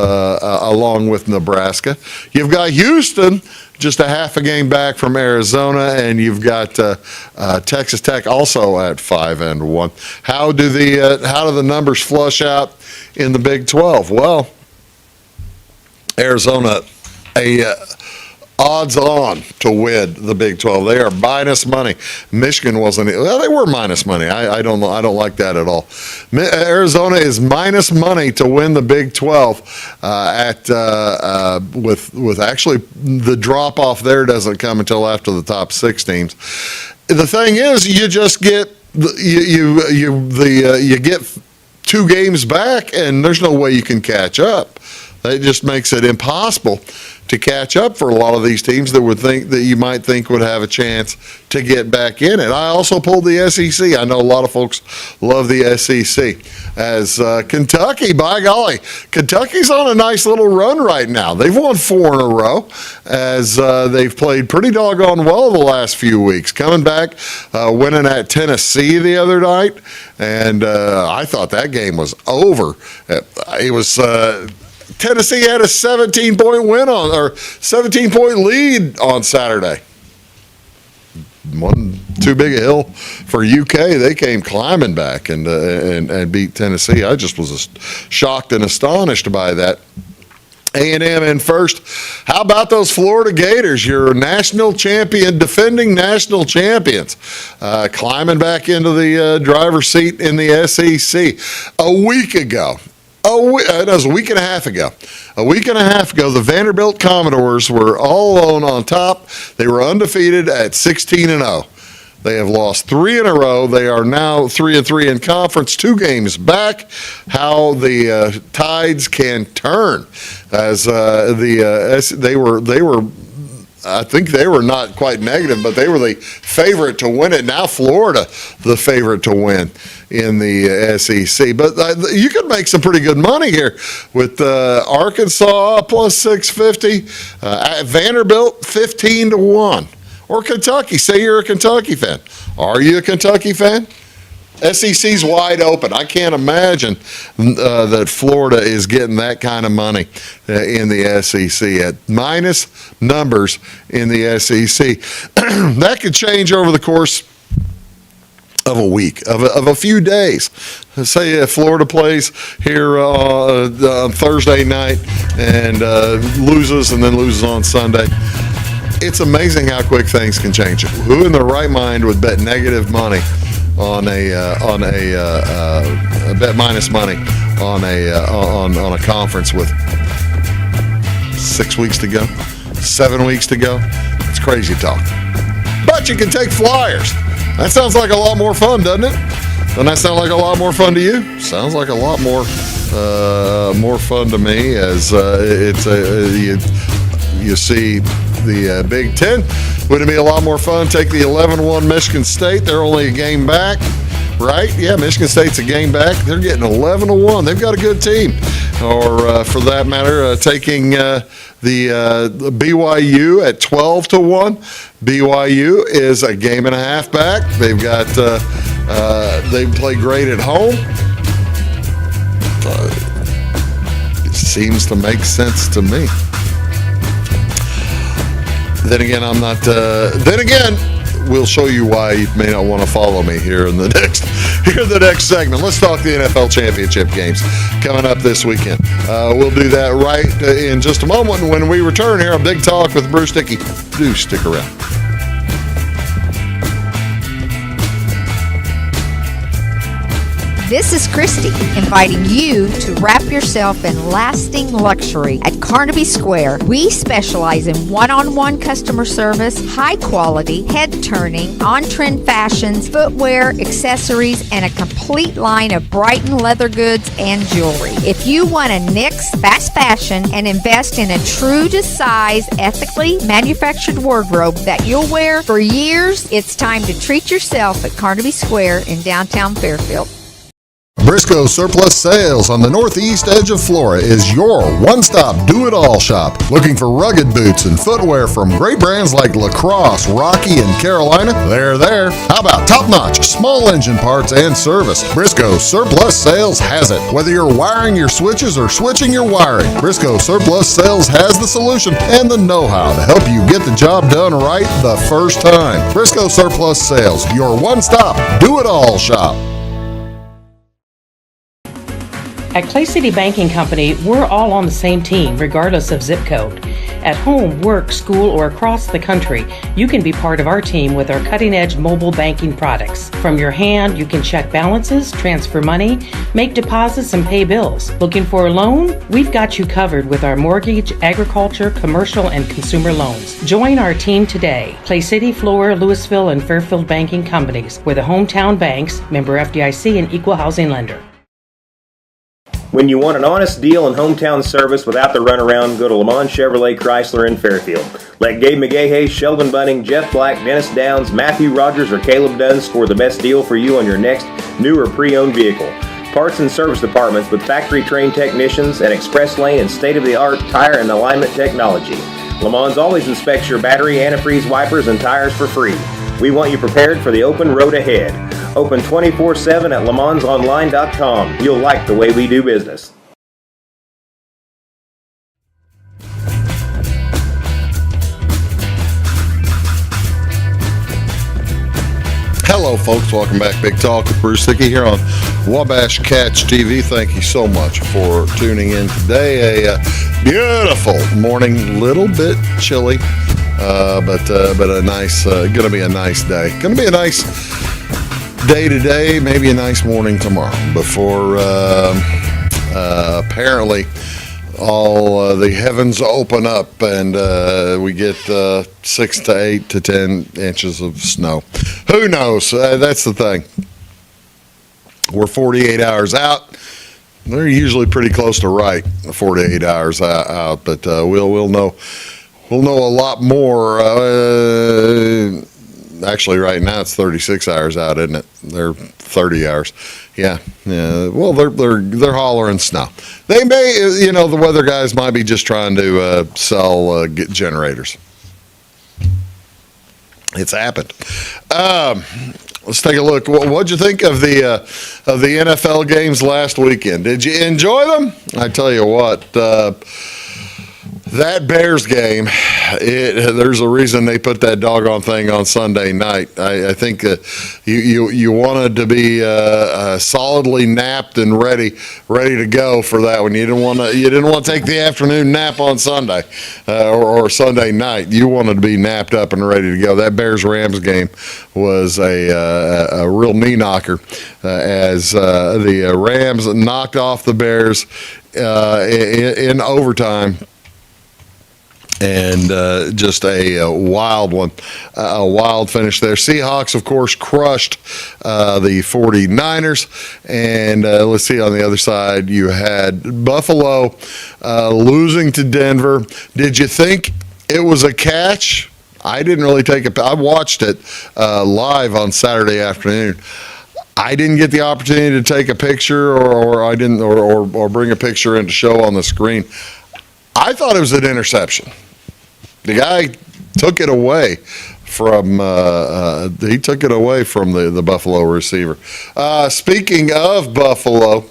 Nebraska. You've got Houston, just a half a game back from Arizona, and you've got Texas Tech also at 5-1. How do the numbers flush out in the Big 12? Well, Arizona, a odds on to win the Big 12. They are minus money. Michigan wasn't. Well, they were minus money. I don't know. I don't like that at all. Arizona is minus money to win the Big 12. With actually the drop off there doesn't come until after the top 6 teams. The thing is, you just get you get 2 games back, and there's no way you can catch up. That just makes it impossible to catch up for a lot of these teams that you might think would have a chance to get back in it. I also pulled the SEC. I know a lot of folks love the SEC. As Kentucky, by golly, Kentucky's on a nice little run right now. They've won 4 in a row as they've played pretty doggone well the last few weeks. Coming back, winning at Tennessee the other night, and I thought that game was over. It was. Tennessee had a 17-point win or 17-point lead on Saturday. Wasn't too big a hill for UK. They came climbing back and beat Tennessee. I just was shocked and astonished by that. A&M in first. How about those Florida Gators, your national champion, defending national champions, climbing back into the driver's seat in the SEC a week ago? It was a week and a half ago. A week and a half ago, the Vanderbilt Commodores were all alone on top. They were undefeated at 16-0. They have lost 3 in a row. They are now 3-3 in conference, 2 games back. How the tides can turn, as they were. I think they were not quite negative, but they were the favorite to win it. Now Florida, the favorite to win in the SEC. But you could make some pretty good money here with Arkansas plus 650, Vanderbilt 15-1, or Kentucky. Say you're a Kentucky fan. Are you a Kentucky fan? SEC's wide open. I can't imagine that Florida is getting that kind of money in the SEC at minus numbers in the SEC. That could change over the course of a week, of a few days. Say if Florida plays here on Thursday night and loses and then loses on Sunday. It's amazing how quick things can change. Who in their right mind would bet negative money on a bet minus money on a conference with 6 weeks to go, 7 weeks to go? It's crazy talk. But you can take flyers. That sounds like a lot more fun, doesn't it? Doesn't that sound like a lot more fun to you? Sounds like a lot more fun to me, as you see the Big Ten. Would it be a lot more fun? Take the 11-1 Michigan State. They're only a game back, right? Yeah, Michigan State's a game back. They're getting 11-1. They've got a good team. Or for that matter, taking the BYU at 12-1. BYU is a game and a half back. They've got they play great at home. It seems to make sense to me. Then again, I'm not. Then again, we'll show you why you may not want to follow me here in the next segment. Let's talk the NFL championship games coming up this weekend. We'll do that right in just a moment when we return here on Big Talk with Bruce Dickey. Do stick around. This is Christy inviting you to wrap yourself in lasting luxury at Carnaby Square. We specialize in one-on-one customer service, high quality, head-turning, on-trend fashions, footwear, accessories, and a complete line of Brighton leather goods and jewelry. If you want to nix fast fashion and invest in a true to size, ethically manufactured wardrobe that you'll wear for years, it's time to treat yourself at Carnaby Square in downtown Fairfield. Briscoe Surplus Sales on the northeast edge of Flora is your one-stop do-it-all shop. Looking for rugged boots and footwear from great brands like Lacrosse, Rocky, and Carolina? They're there. How about top-notch small engine parts and service? Briscoe Surplus Sales has it. Whether you're wiring your switches or switching your wiring, Briscoe Surplus Sales has the solution and the know-how to help you get the job done right the first time. Briscoe Surplus Sales, your one-stop do-it-all shop. At Clay City Banking Company, we're all on the same team, regardless of zip code. At home, work, school, or across the country, you can be part of our team with our cutting-edge mobile banking products. From your hand, you can check balances, transfer money, make deposits, and pay bills. Looking for a loan? We've got you covered with our mortgage, agriculture, commercial, and consumer loans. Join our team today. Clay City, Flora, Louisville, and Fairfield Banking Companies. We're the hometown banks, member FDIC, and equal housing lender. When you want an honest deal and hometown service without the runaround, go to Lamont Chevrolet Chrysler in Fairfield. Let Gabe McGahey, Sheldon Bunning, Jeff Black, Dennis Downs, Matthew Rogers, or Caleb Dunn score the best deal for you on your next new or pre-owned vehicle. Parts and service departments with factory-trained technicians and express lane and state-of-the-art tire and alignment technology. Lamont's always inspects your battery, antifreeze, wipers, and tires for free. We want you prepared for the open road ahead. Open 24/7 at LaMonsOnline.com. You'll like the way we do business. Hello, folks. Welcome back. Big Talk with Bruce Dickey here on Wabash Catch TV. Thank you so much for tuning in today. A beautiful morning, little bit chilly, but a nice. Going to be a nice day. Going to be a nice day today. Maybe a nice morning tomorrow. Before apparently all the heavens open up and we get 6 to 8 to 10 inches of snow. Who knows? That's the thing. We're 48 hours out. They're usually pretty close to right, 48 hours out, but we'll know a lot more. Actually, right now it's 36 hours out, isn't it? They're 30 hours. Yeah. Well, they're hollering snow. They may, the weather guys might be just trying to sell generators. It's happened. Let's take a look. What'd you think of the NFL games last weekend? Did you enjoy them? I tell you what. That Bears game, there's a reason they put that doggone thing on Sunday night. I think you wanted to be solidly napped and ready to go for that one. You didn't want to take the afternoon nap on Sunday or Sunday night. You wanted to be napped up and ready to go. That Bears-Rams game was a real knee knocker as the Rams knocked off the Bears in overtime. And just a wild one, a wild finish there. Seahawks, of course, crushed the 49ers. And let's see, on the other side, you had Buffalo losing to Denver. Did you think it was a catch? I didn't really take it. I watched it live on Saturday afternoon. I didn't get the opportunity to take a picture, or I didn't, or bring a picture in to show on the screen. I thought it was an interception. The guy took it away from the Buffalo receiver. Speaking of Buffalo,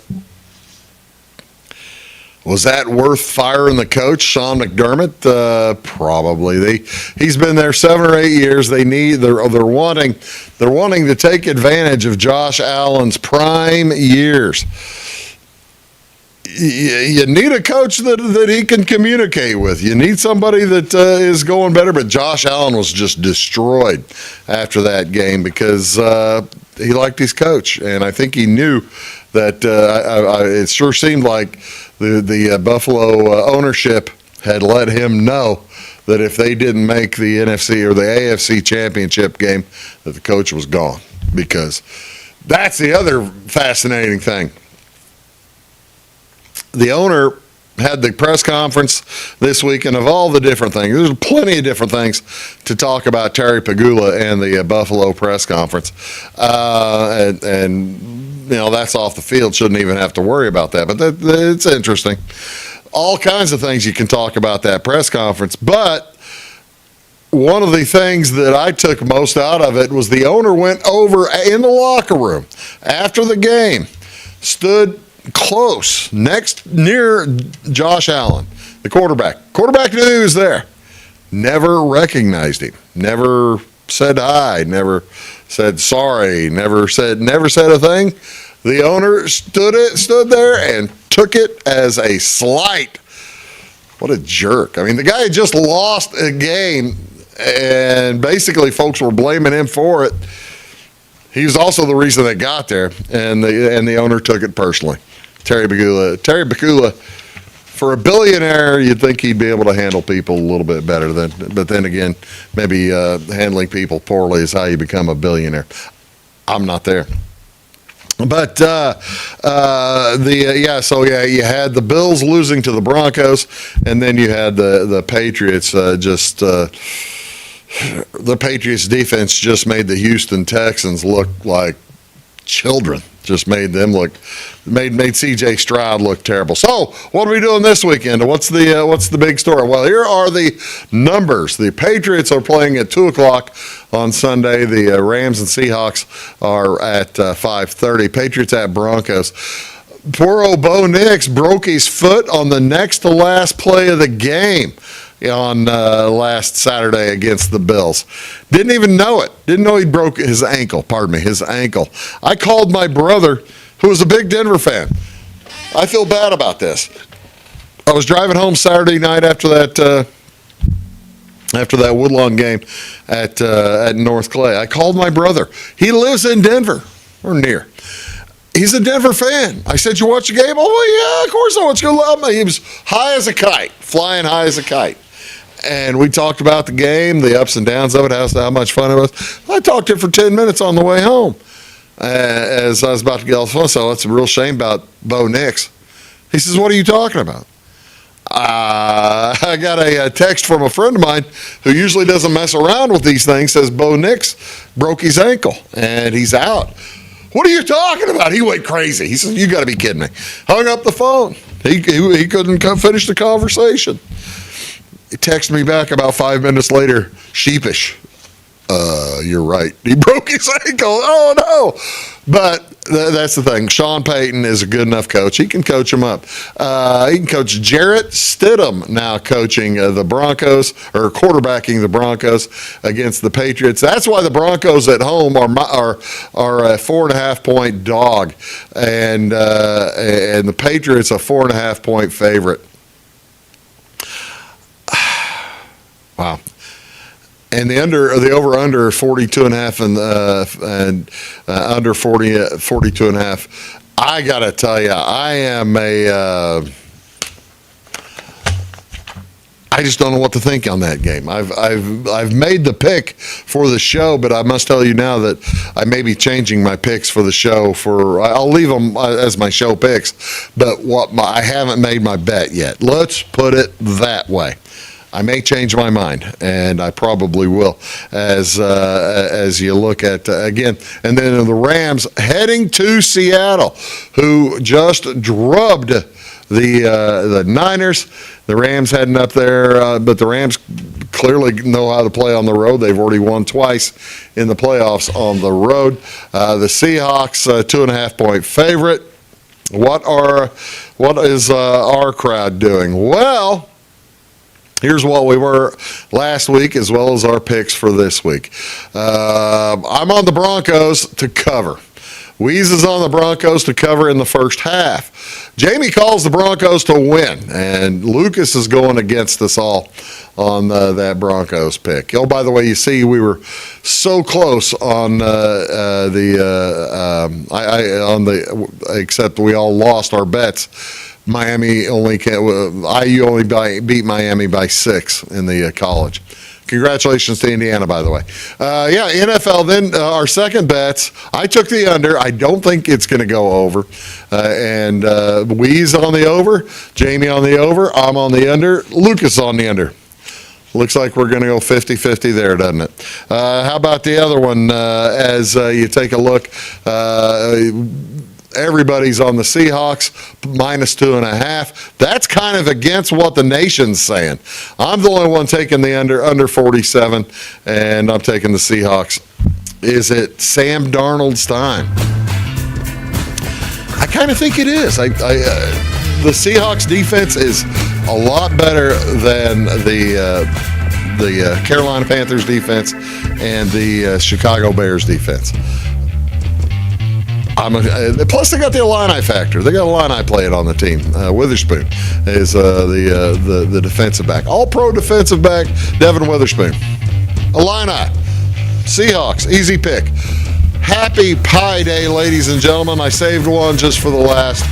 was that worth firing the coach, Sean McDermott? Probably. He's been there 7 or 8 years. They're wanting to take advantage of Josh Allen's prime years. You need a coach that he can communicate with. You need somebody that is going better. But Josh Allen was just destroyed after that game because he liked his coach, and I think he knew that. It sure seemed like the Buffalo ownership had let him know that if they didn't make the NFC or the AFC championship game, that the coach was gone. Because that's the other fascinating thing. The owner had the press conference this week, and of all the different things, there's plenty of different things to talk about Terry Pagula and the Buffalo press conference. And that's off the field. Shouldn't even have to worry about that. But it's interesting. All kinds of things you can talk about that press conference. But one of the things that I took most out of it was the owner went over in the locker room after the game, stood close, near Josh Allen, the quarterback. Quarterback knew he was there. Never recognized him. Never said hi. Never said sorry. Never said a thing. The owner stood there and took it as a slight What a jerk. I mean, the guy had just lost a game, and basically folks were blaming him for it. He was also the reason they got there, and the owner took it personally. Terry Bakula, for a billionaire, you'd think he'd be able to handle people a little bit better but then again, maybe handling people poorly is how you become a billionaire. I'm not there. But you had the Bills losing to the Broncos, and then you had the Patriots the Patriots defense just made the Houston Texans look like children. Just made them made CJ Stroud look terrible. So what are we doing this weekend? What's the big story? Well, here are the numbers. The Patriots are playing at 2:00 on Sunday. The Rams and Seahawks are at 5:30. Patriots at Broncos. Poor old Bo Nix broke his foot on the next to last play of the game on last Saturday against the Bills. Didn't even know it. Didn't know he broke his ankle. His ankle. I called my brother, who was a big Denver fan. I feel bad about this. I was driving home Saturday night after that Woodlawn game at North Clay. I called my brother. He lives in Denver, or near. He's a Denver fan. I said, "You watch the game?" "Oh, yeah, of course I watch it." He was high as a kite, flying high as a kite. And we talked about the game, the ups and downs of it, how much fun it was. I talked to him for 10 minutes on the way home as I was about to get off the phone. So it's a real shame about Bo Nix. He says, "What are you talking about?" I got a text from a friend of mine who usually doesn't mess around with these things, says Bo Nix broke his ankle and he's out. "What are you talking about?" He went crazy. He said, "You got to be kidding me." Hung up the phone. He couldn't finish the conversation. He texted me back about 5 minutes later, sheepish. You're right. He broke his ankle. Oh, no. But that's the thing. Sean Payton is a good enough coach. He can coach him up. He can coach Jarrett Stidham now coaching the Broncos, or quarterbacking the Broncos against the Patriots. That's why the Broncos at home are a 4.5-point dog, and the Patriots a 4.5-point favorite. Wow. And the over-under 42.5 and under 42.5. I got to tell you, I just don't know what to think on that game. I've made the pick for the show, but I must tell you now that I may be changing my picks for the show. I'll leave them as my show picks, but I haven't made my bet yet. Let's put it that way. I may change my mind, and I probably will, as you look at again. And then the Rams heading to Seattle, who just drubbed the Niners. The Rams heading up there, but the Rams clearly know how to play on the road. They've already won twice in the playoffs on the road. The Seahawks 2.5-point favorite. What is our crowd doing? Well, here's what we were last week, as well as our picks for this week. I'm on the Broncos to cover. Weeze is on the Broncos to cover in the first half. Jamie calls the Broncos to win, and Lucas is going against us all on that Broncos pick. Oh, by the way, you see, we were so close on except we all lost our bets. IU only beat Miami by 6 in the college. Congratulations to Indiana, by the way. NFL, then our second bets. I took the under. I don't think it's going to go over. And Weeze on the over, Jamie on the over, I'm on the under, Lucas on the under. Looks like we're going to go 50-50 there, doesn't it? How about the other one? As you take a look, everybody's on the Seahawks, -2.5. That's kind of against what the nation's saying. I'm the only one taking the under 47, and I'm taking the Seahawks. Is it Sam Darnold's time? I kind of think it is. The Seahawks defense is a lot better than the Carolina Panthers defense and the Chicago Bears defense. Plus, they got the Illini factor. They got Illini playing on the team. Witherspoon is the defensive back. All-pro defensive back, Devin Witherspoon. Illini. Seahawks, easy pick. Happy Pi Day, ladies and gentlemen. I saved one just for the last.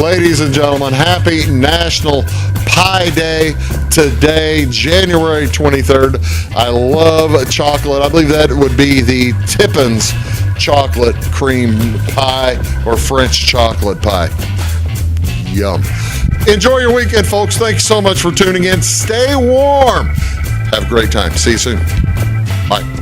Ladies and gentlemen, happy National Pi Day today, January 23rd. I love chocolate. I believe that would be the Tippins chocolate cream pie or French chocolate pie. Yum. Enjoy your weekend, folks. Thanks so much for tuning in. Stay warm. Have a great time. See you soon. Bye.